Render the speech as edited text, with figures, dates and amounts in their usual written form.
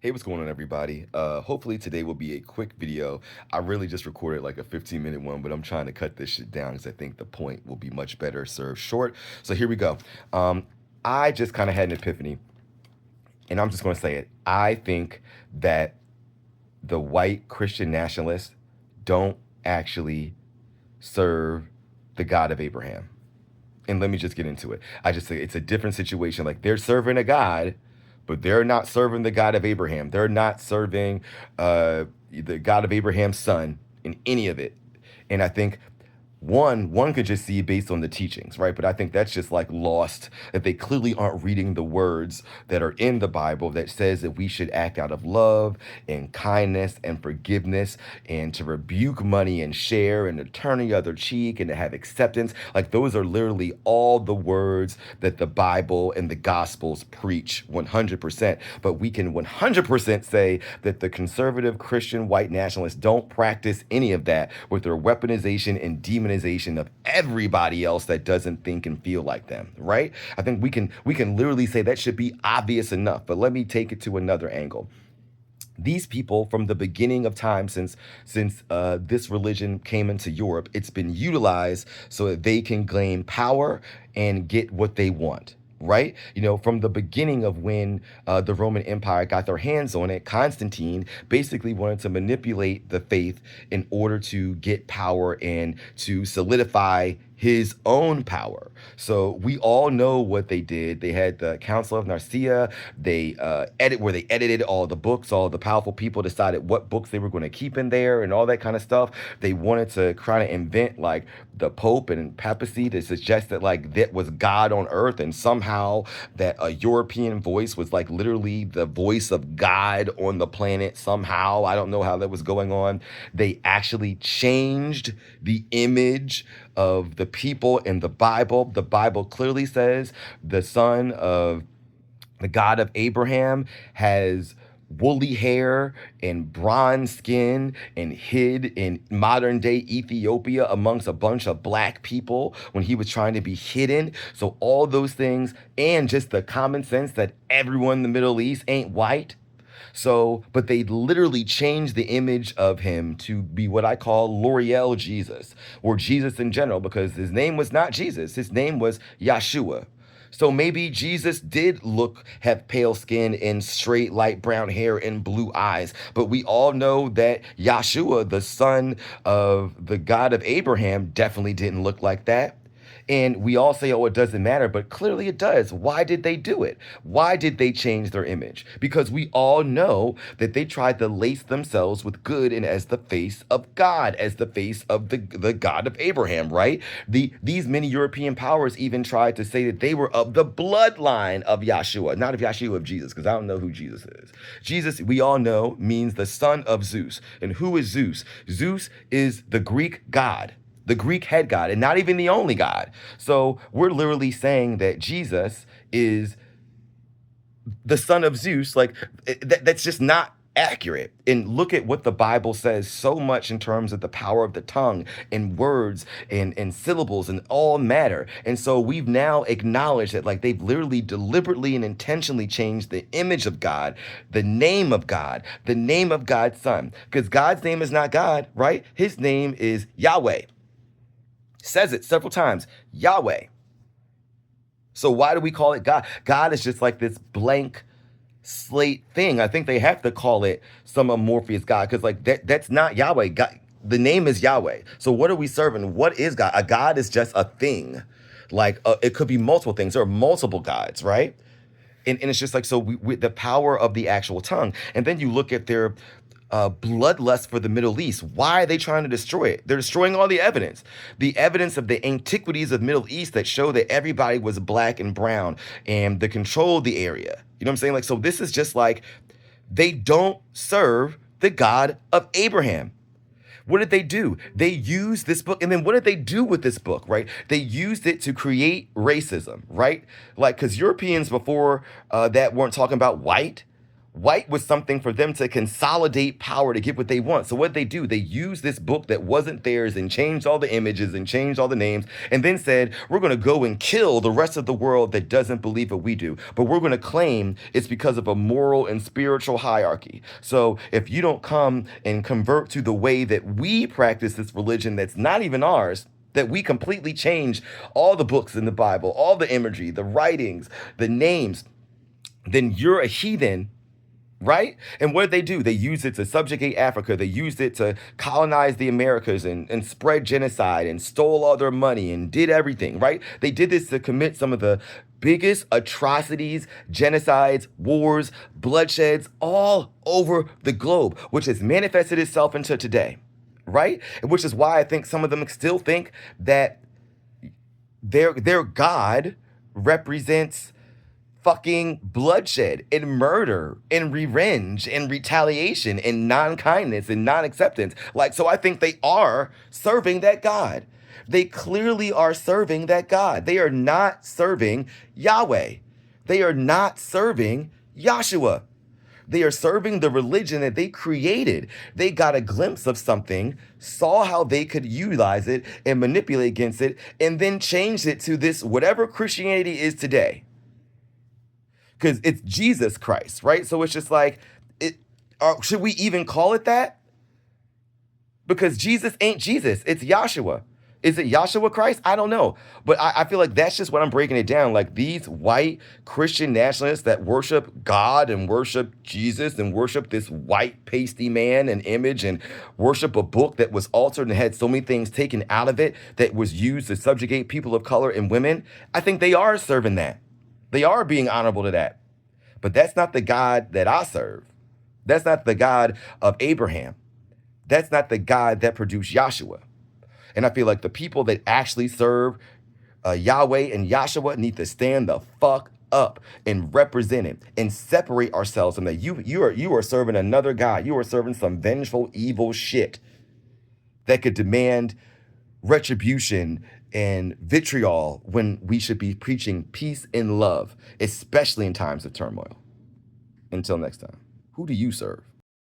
Hey, what's going on, everybody? Hopefully today will be a quick video. I really just recorded like a 15-minute one, but I'm trying to cut this shit down because I think the point will be much better served short. So here we go. Um, I just kind of had an epiphany, and I'm just going to say it. I think that the white Christian nationalists don't actually serve the God of Abraham. And let me just get into it. I just say it's a different situation. Like they're serving a God, but they're not serving the God of Abraham. They're not serving the God of Abraham's son in any of it. And I think one could just see based on the teachings, right? But I think that's just like lost, that they clearly aren't reading the words that are in the Bible that says that we should act out of love and kindness and forgiveness and to rebuke money and share and to turn the other cheek and to have acceptance. Like those are literally all the words that the Bible and the Gospels preach 100%. But we can 100% say that the conservative Christian white nationalists don't practice any of that with their weaponization and demonization of everybody else that doesn't think and feel like them, right? I think we can literally say that should be obvious enough, but let me take it to another angle. These people from the beginning of time, since this religion came into Europe, it's been utilized so that they can gain power and get what they want, right? You know, from the beginning of when the Roman Empire got their hands on it, Constantine basically wanted to manipulate the faith in order to get power and to solidify his own power. So we all know what they did. They had the Council of Nicaea. They they edited all the books. All the powerful people decided what books they were going to keep in there and all that kind of stuff. They wanted to kind of invent like the Pope and papacy to suggest that like that was God on earth, and somehow that a European voice was like literally the voice of God on the planet. Somehow, I don't know how that was going on. They actually changed the image of the people in the Bible. The Bible clearly says the son of the God of Abraham has woolly hair and bronze skin and hid in modern day Ethiopia amongst a bunch of black people when he was trying to be hidden. So all those things, and just the common sense that everyone in the Middle East ain't white. So, but they literally changed the image of him to be what I call L'Oreal Jesus, or Jesus in general, because his name was not Jesus. His name was Yahshua. So maybe Jesus did have pale skin and straight light brown hair and blue eyes. But we all know that Yahshua, the son of the God of Abraham, definitely didn't look like that. And we all say, oh, it doesn't matter, but clearly it does. Why did they do it? Why did they change their image? Because we all know that they tried to lace themselves with good and as the face of God, as the face of the God of Abraham, right? These many European powers even tried to say that they were of the bloodline of Yahshua, not of Yahshua, of Jesus, because I don't know who Jesus is. Jesus, we all know, means the son of Zeus. And who is Zeus? Zeus is the Greek god, the Greek head god, and not even the only god. So we're literally saying that Jesus is the son of Zeus. Like that's just not accurate. And look at what the Bible says so much in terms of the power of the tongue and words and syllables and all matter. And so we've now acknowledged that like they've literally deliberately and intentionally changed the image of God, the name of God, the name of God's son. Because God's name is not God, right? His name is Yahweh. Says it several times, Yahweh. So why do we call it God? God is just like this blank slate thing. I think they have to call it some amorphous God, because like that's not Yahweh. God, the name is Yahweh. So what are we serving? What is God? A God is just a thing. Like it could be multiple things. There are multiple gods, right? And it's just like, so with the power of the actual tongue. And then you look at their bloodlust for the Middle East. Why are they trying to destroy it? They're destroying all the evidence of the antiquities of Middle East that show that everybody was black and brown and the control of the area. You know what I'm saying? Like, so this is just like, they don't serve the God of Abraham. What did they do? They used this book, and then what did they do with this book, right? They used it to create racism, right? Like, because Europeans before that weren't talking about white. White was something for them to consolidate power to get what they want. So what they do, they use this book that wasn't theirs and changed all the images and changed all the names and then said, we're going to go and kill the rest of the world that doesn't believe what we do. But we're going to claim it's because of a moral and spiritual hierarchy. So if you don't come and convert to the way that we practice this religion that's not even ours, that we completely change all the books in the Bible, all the imagery, the writings, the names, then you're a heathen. Right? And what did they do? They used it to subjugate Africa. They used it to colonize the Americas and spread genocide and stole all their money and did everything, right? They did this to commit some of the biggest atrocities, genocides, wars, bloodsheds all over the globe, which has manifested itself into today, right? And which is why I think some of them still think that their God represents fucking bloodshed and murder and revenge and retaliation and non-kindness and non-acceptance. Like, so I think they are serving that God. They clearly are serving that God. They are not serving Yahweh. They are not serving Yahshua. They are serving the religion that they created. They got a glimpse of something, saw how they could utilize it and manipulate against it, and then changed it to this whatever Christianity is today. Because it's Jesus Christ, right? So it's just like, should we even call it that? Because Jesus ain't Jesus. It's Yahshua. Is it Yahshua Christ? I don't know. But I feel like that's just what I'm breaking it down. Like these white Christian nationalists that worship God and worship Jesus and worship this white pasty man and image and worship a book that was altered and had so many things taken out of it that was used to subjugate people of color and women. I think they are serving that. They are being honorable to that. But that's not the God that I serve. That's not the God of Abraham. That's not the God that produced Yahshua. And I feel like the people that actually serve Yahweh and Yahshua need to stand the fuck up and represent him and separate ourselves from that. You are serving another God. You are serving some vengeful, evil shit that could demand retribution and vitriol when we should be preaching peace and love, especially in times of turmoil. Until next time, who do you serve?